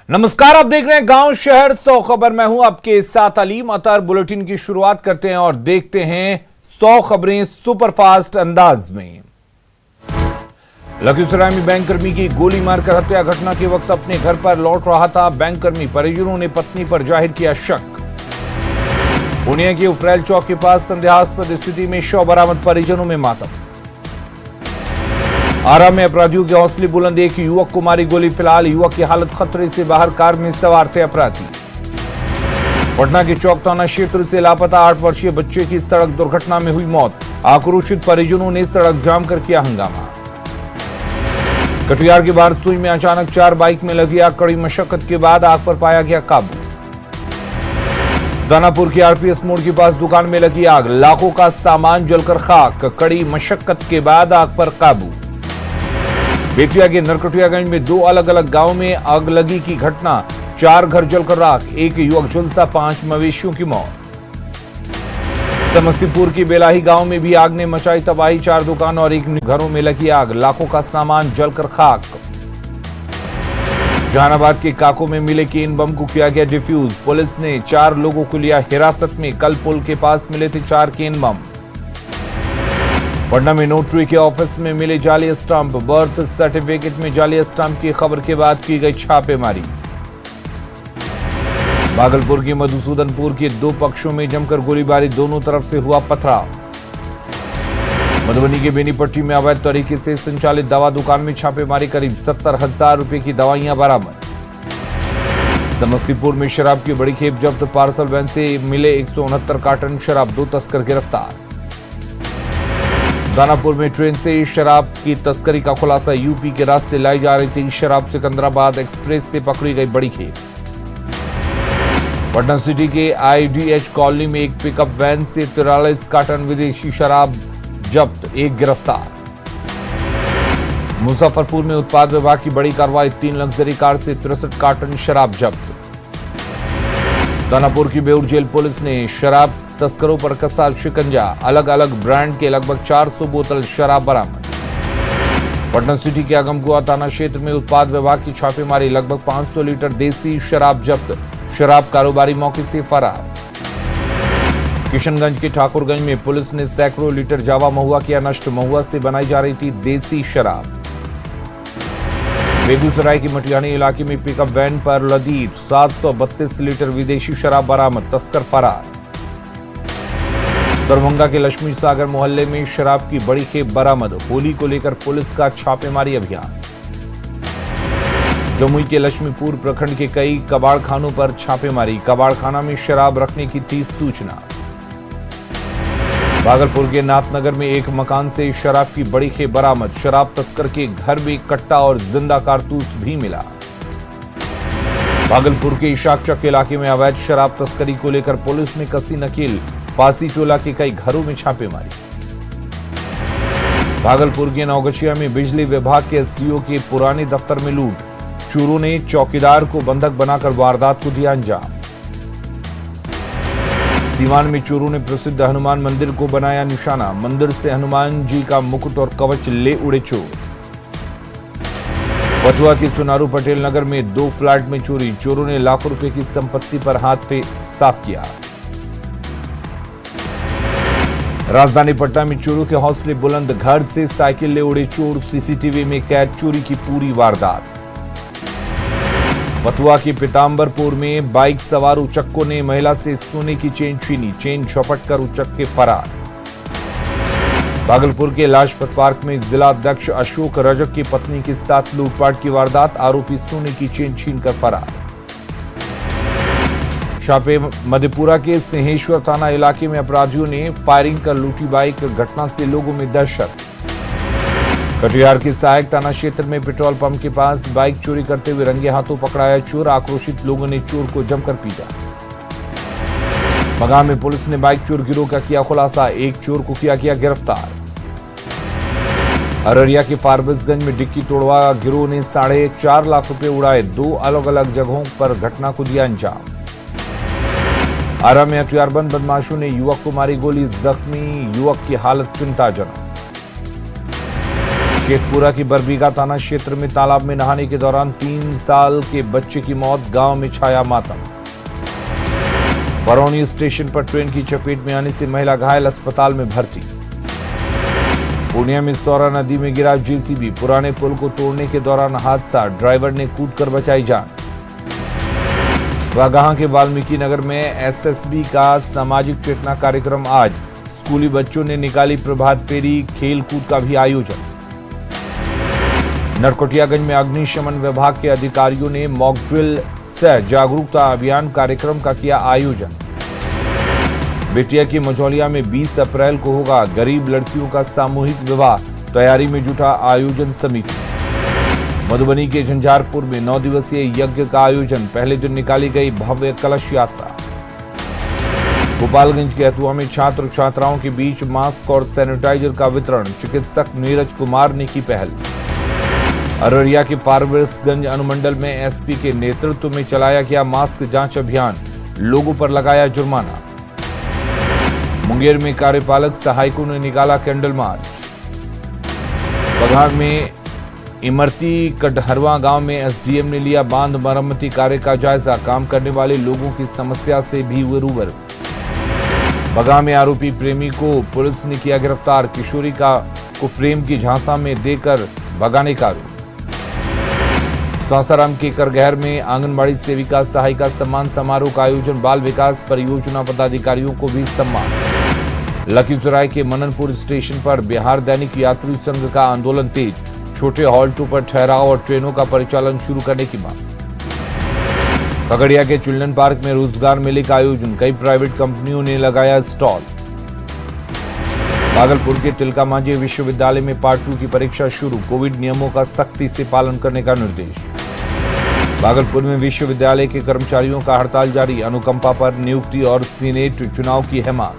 नमस्कार, आप देख रहे हैं गांव शहर 100 खबर। मैं हूं आपके साथ अलीम अतर। बुलेटिन की शुरुआत करते हैं और देखते हैं 100 खबरें सुपरफास्ट अंदाज में। लखीसराय में बैंककर्मी की गोली मारकर हत्या। घटना के वक्त अपने घर पर लौट रहा था बैंककर्मी। परिजनों ने पत्नी पर जाहिर किया शक। पूर्णिया के उफरैल चौक के पास संदेहास्पद स्थिति में शव बरामद। परिजनों में मातम। आरा में अपराधियों के हौसले बुलंद। एक युवक को मारी गोली। फिलहाल युवक की हालत खतरे से बाहर। कार में सवार थे अपराधी। पटना के चौक थाना क्षेत्र से लापता 8 वर्षीय बच्चे की सड़क दुर्घटना में हुई मौत। आक्रोशित परिजनों ने सड़क जाम कर किया हंगामा। कटिहार के बारसूई में अचानक 4 बाइक में लगी आग। कड़ी मशक्कत के बाद आग पर पाया गया काबू। दानापुर के आरपीएस मोड़ के पास दुकान में लगी आग। लाखों का सामान जलकर खाक। कड़ी मशक्कत के बाद आग पर काबू। बेतिया के नरकटियागंज में 2 अलग अलग गांव में आग लगी की घटना। 4 घर जलकर राख। एक युवक झुलसा। 5 मवेशियों की मौत। समस्तीपुर के बेलाही गांव में भी आग ने मचाई तबाही। 4 दुकान और 1 घरों में लगी आग। लाखों का सामान जलकर खाक। जहानाबाद के काको में मिले केन बम को किया गया डिफ्यूज। पुलिस ने 4 लोगों को लिया हिरासत में। कल पुल के पास मिले थे 4 केन बम। पटना में नोटरी के ऑफिस में मिले जाली स्टाम्प। बर्थ सर्टिफिकेट में जाली स्टाम्प की खबर के बाद की गई छापेमारी। भागलपुर के मधुसूदनपुर के 2 पक्षों में जमकर गोलीबारी। दोनों तरफ से हुआ पथराव। मधुबनी के बेनीपट्टी में अवैध तरीके से संचालित दवा दुकान में छापेमारी। करीब 70,000 रुपए की दवाइयां बरामद। समस्तीपुर में शराब की बड़ी खेप जब्त। पार्सल वैन से मिले 169 कार्टन शराब। 2 तस्कर गिरफ्तार। दानापुर में ट्रेन से शराब की तस्करी का खुलासा। यूपी के रास्ते लाई जा रही थी शराब। सिकंदराबाद एक्सप्रेस से पकड़ी गई बड़ी खेप। पटना सिटी के आईडीएच कॉलोनी में एक पिकअप वैन से 43 कार्टन विदेशी शराब जब्त। 1 गिरफ्तार। मुजफ्फरपुर में उत्पाद विभाग की बड़ी कार्रवाई। 3 लग्जरी कार से 63 कार्टन शराब जब्त। दानापुर की बेउर जेल पुलिस ने शराब तस्करों पर कसा शिकंजा। अलग अलग ब्रांड के लगभग 400 बोतल शराब बरामद। पटना सिटी के आगमकुआ थाना क्षेत्र में उत्पाद विभाग की छापेमारी। लगभग 500 लीटर देसी शराब जब्त। शराब कारोबारी मौके से फरार। किशनगंज के ठाकुरगंज में पुलिस ने सैकड़ों लीटर जावा महुआ किया नष्ट। महुआ से बनाई जा रही थी देसी शराब। बेगूसराय के मटियानी इलाके में पिकअप वैन पर लदी 732 लीटर विदेशी शराब बरामद। तस्कर फरार। दरभंगा के लक्ष्मी सागर मोहल्ले में शराब की बड़ी खेप बरामद। होली को लेकर पुलिस का छापेमारी अभियान। जमुई के लक्ष्मीपुर प्रखंड के कई कबाड़खानों पर छापेमारी। कबाड़खाना में शराब रखने की थी सूचना। भागलपुर के नाथनगर में एक मकान से शराब की बड़ी खेप बरामद। शराब तस्कर के घर में कट्टा और जिंदा कारतूस भी मिला। भागलपुर के इशाकचक इलाके में अवैध शराब तस्करी को लेकर पुलिस ने कसी नकेल। पासी टोला के कई घरों में छापेमारी। भागलपुर के नौगछिया में बिजली विभाग के एसडीओ के पुराने दफ्तर में लूट। चोरों ने चौकीदार को बंधक बनाकर वारदात को दिया अंजाम। सीवान में चोरों ने प्रसिद्ध हनुमान मंदिर को बनाया निशाना। मंदिर से हनुमान जी का मुकुट और कवच ले उड़े चोर। पटुआ के सुनारू पटेल नगर में 2 फ्लैट में चोरी। चोरों ने लाखों रुपए की संपत्ति पर हाथ पे साफ किया। राजधानी पटना में चोरों के हौसले बुलंद। घर से साइकिल ले उड़े चोर। सीसीटीवी में कैद चोरी की पूरी वारदात। पटुआ के पीतांबरपुर में बाइक सवार उचक्कों ने महिला से सोने की चेन छीनी। चेन झपट कर उचक के फरार। भागलपुर के लाजपत पार्क में जिला अध्यक्ष अशोक रजक की पत्नी के साथ लूटपाट की वारदात। आरोपी सोने की चेन छीनकर फरार। छापे मधेपुरा के सिंहेश्वर थाना इलाके में अपराधियों ने फायरिंग कर लूटी बाइक। घटना से लोगों में दहशत। कटिहार के सहायक थाना क्षेत्र में पेट्रोल पंप के पास बाइक चोरी करते हुए रंगे हाथों पकड़ाया चोर। आक्रोशित लोगों ने चोर को जमकर पीटा। बगान में पुलिस ने बाइक चोर गिरोह का किया खुलासा। 1 चोर को किया गया गिरफ्तार। अररिया के फारबिसगंज में डिक्की तोड़वा गिरोह ने 4.5 लाख रुपए उड़ाए। 2 अलग अलग जगहों पर घटना को दिया अंजाम। आरा में हथियारबंद बदमाशों ने युवक को मारी गोली। जख्मी युवक की हालत चिंताजनक। शेखपुरा की बरबीघा थाना क्षेत्र में तालाब में नहाने के दौरान 3 साल के बच्चे की मौत, गांव में छाया मातम। बरौनी स्टेशन पर ट्रेन की चपेट में आने से महिला घायल, अस्पताल में भर्ती। पूर्णिया में सौरा नदी में गिरा जेसीबी, पुराने पुल को तोड़ने के दौरान हादसा, ड्राइवर ने कूदकर बचाई जान। वागहा के वाल्मीकि नगर में एसएसबी का सामाजिक चेतना कार्यक्रम आज, स्कूली बच्चों ने निकाली प्रभात फेरी, खेल कूद का भी आयोजन। नरकटियागंज में अग्निशमन विभाग के अधिकारियों ने मॉक ड्रिल सह जागरूकता अभियान कार्यक्रम का किया आयोजन। बेटिया की मझौलिया में 20 अप्रैल को होगा गरीब लड़कियों का सामूहिक विवाह, तैयारी में जुटा आयोजन समिति। मधुबनी के झंझारपुर में 9 दिवसीय यज्ञ का आयोजन, पहले दिन निकाली गई भव्य कलश यात्रा। गोपालगंज के हथुआ में छात्र छात्राओं के बीच मास्क और सैनिटाइजर का वितरण, चिकित्सक नीरज कुमार ने की पहल। अररिया के फारबिसगंज अनुमंडल में एसपी के नेतृत्व में चलाया गया मास्क जांच अभियान, लोगों पर लगाया जुर्माना। मुंगेर में कार्यपालक सहायकों ने निकाला कैंडल मार्च। बघार में इमरती कटहरवा गांव में एसडीएम ने लिया बांध मरम्मती कार्य का जायजा, काम करने वाले लोगों की समस्या से भी हुए रूबरू। बघा में आरोपी प्रेमी को पुलिस ने किया गिरफ्तार, किशोरी को प्रेम की झांसा में देकर भगाने का आरोप। सासाराम के करगहर में आंगनबाड़ी सेविका सहायिका सम्मान समारोह का आयोजन, बाल विकास परियोजना पदाधिकारियों को भी सम्मान। लखीसराय के मननपुर स्टेशन पर बिहार दैनिक यात्री संघ का आंदोलन तेज, छोटे हॉल्टों पर ठहराव और ट्रेनों का परिचालन शुरू करने की मांग। खगड़िया के चिल्ड्रन पार्क में रोजगार मेले का आयोजन, कई प्राइवेट कंपनियों ने लगाया स्टॉल। भागलपुर के तिलका मांझी विश्वविद्यालय में पार्ट 2 की परीक्षा शुरू, कोविड नियमों का सख्ती से पालन करने का निर्देश। भागलपुर में विश्वविद्यालय के कर्मचारियों का हड़ताल जारी, अनुकंपा पर नियुक्ति और सीनेट चुनाव की है मांग।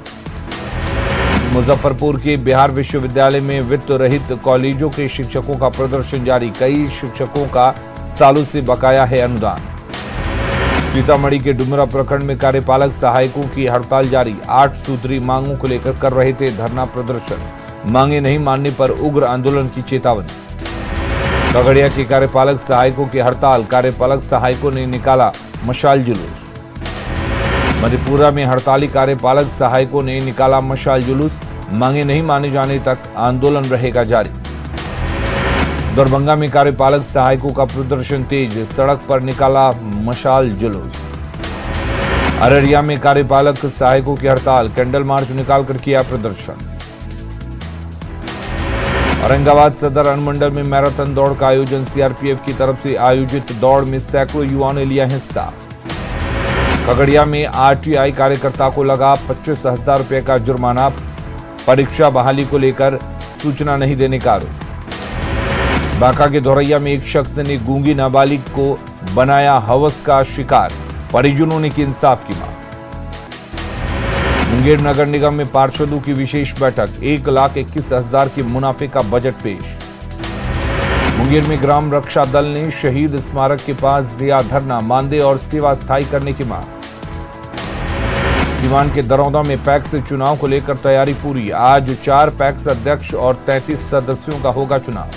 मुजफ्फरपुर के बिहार विश्वविद्यालय में वित्त रहित कॉलेजों के शिक्षकों का प्रदर्शन जारी, कई शिक्षकों का सालों से बकाया है अनुदान। सीतामढ़ी के डुमरा प्रखंड में कार्यपालक सहायकों की हड़ताल जारी, 8 सूत्री मांगों को लेकर कर रहे थे धरना प्रदर्शन, मांगे नहीं मानने पर उग्र आंदोलन की चेतावनी। खगड़िया के कार्यपालक सहायकों की हड़ताल, कार्यपालक सहायकों ने निकाला मशाल जुलूस। मधेपुरा में हड़ताली कार्यपालक सहायकों ने निकाला मशाल जुलूस, मांगे नहीं माने जाने तक आंदोलन रहेगा जारी। दरभंगा में कार्यपालक सहायकों का प्रदर्शन तेज, सड़क पर निकाला मशाल जुलूस। अररिया में कार्यपालक सहायकों की हड़ताल, कैंडल मार्च निकालकर किया प्रदर्शन। औरंगाबाद सदर अनुमंडल में मैराथन दौड़ का आयोजन, सीआरपीएफ की तरफ से आयोजित दौड़ में सैकड़ों युवाओं ने लिया हिस्सा। खगड़िया में आरटीआई कार्यकर्ता को लगा 25,000 रुपए का जुर्माना, परीक्षा बहाली को लेकर सूचना नहीं देने का आरोप। बांका के धोरैया में एक शख्स ने गूंगी नाबालिग को बनाया हवस का शिकार, परिजनों ने की इंसाफ की मांग। मुंगेर नगर निगम में पार्षदों की विशेष बैठक, 1,21,000 के मुनाफे का बजट पेश। मुंगेर में ग्राम रक्षा दल ने शहीद स्मारक के पास दिया धरना, मानदेय और सेवा स्थायी करने की मांग। सीवान के दरौदा में पैक्स चुनाव को लेकर तैयारी पूरी, आज 4 पैक्स अध्यक्ष और 33 सदस्यों का होगा चुनाव।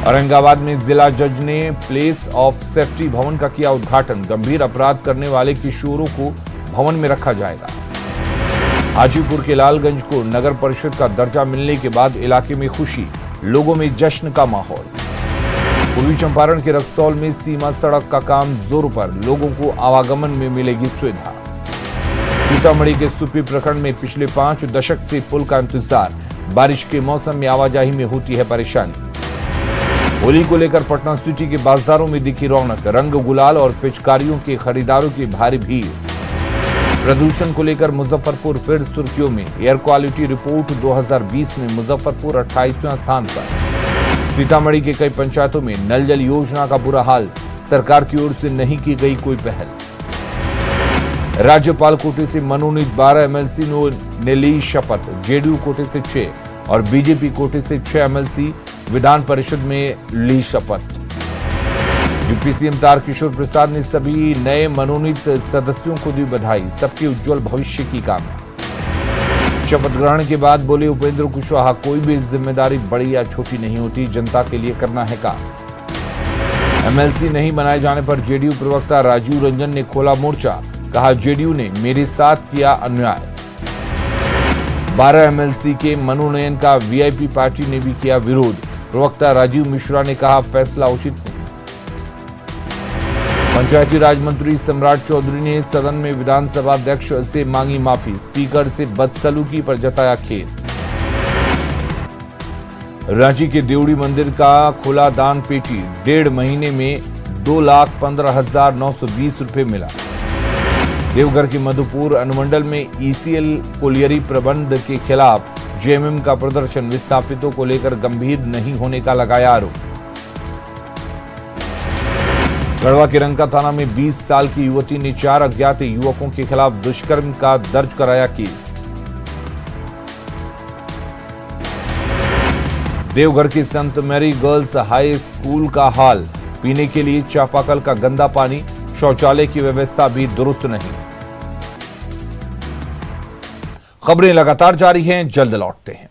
औरंगाबाद में जिला जज ने प्लेस ऑफ सेफ्टी भवन का किया उद्घाटन, गंभीर अपराध करने वाले किशोरों को भवन में रखा जाएगा। हाजीपुर के लालगंज को नगर परिषद का दर्जा मिलने के बाद इलाके में खुशी, लोगों में जश्न का माहौल। पूर्वी चंपारण के रक्सौल में सीमा सड़क का काम जोरों पर, लोगों को आवागमन में मिलेगी सुविधा। सीतामढ़ी के सुपी प्रखंड में पिछले 5 दशक से पुल का इंतजार, बारिश के मौसम में आवाजाही में होती है परेशानी। होली को लेकर पटना सिटी के बाजारों में दिखी रौनक, रंग गुलाल और पिचकारियों के खरीदारों की भारी भीड़। प्रदूषण को लेकर मुजफ्फरपुर फिर सुर्खियों में, एयर क्वालिटी रिपोर्ट 2020 में मुजफ्फरपुर 28वें स्थान पर। सीतामढ़ी के कई पंचायतों में नल जल योजना का बुरा हाल, सरकार की ओर से नहीं की गई कोई पहल। राज्यपाल कोटे से मनोनीत 12 एमएलसी ने ली शपथ, जेडीयू कोटे से 6 और बीजेपी कोटे से 6 एमएलसी विधान परिषद में ली शपथ। डिप्टी सीएम तारकिशोर प्रसाद ने सभी नए मनोनीत सदस्यों को दी बधाई, सबके उज्जवल भविष्य की कामना। शपथ ग्रहण के बाद बोले उपेंद्र कुशवाहा, कोई भी जिम्मेदारी बड़ी या छोटी नहीं होती, जनता के लिए करना है काम। एमएलसी नहीं बनाए जाने पर जेडीयू प्रवक्ता राजीव रंजन ने खोला मोर्चा, कहा जेडीयू ने मेरे साथ किया अन्याय। 12 एमएलसी के मनोनयन का वीआईपी पार्टी ने भी किया विरोध। प्रवक्ता राजीव मिश्रा ने कहा फैसला उचित नहीं। पंचायती राज मंत्री सम्राट चौधरी ने सदन में विधानसभा अध्यक्ष से मांगी माफी, स्पीकर से बदसलूकी पर जताया खेद। रांची के देवड़ी मंदिर का खुला दान पेटी, 1.5 महीने में 2,15,920 रुपए मिला। देवघर के मधुपुर अनुमंडल में ईसीएल कोलियरी प्रबंध के खिलाफ जेएमएम का प्रदर्शन, विस्थापितों को लेकर गंभीर नहीं होने का लगाया आरोप। गढ़वा के रंका थाना में 20 साल की युवती ने 4 अज्ञात युवकों के खिलाफ दुष्कर्म का दर्ज कराया केस। देवघर के संत मैरी गर्ल्स हाई स्कूल का हाल, पीने के लिए चापाकल का गंदा पानी, शौचालय की व्यवस्था भी दुरुस्त नहीं। खबरें लगातार जारी हैं, जल्द लौटते हैं।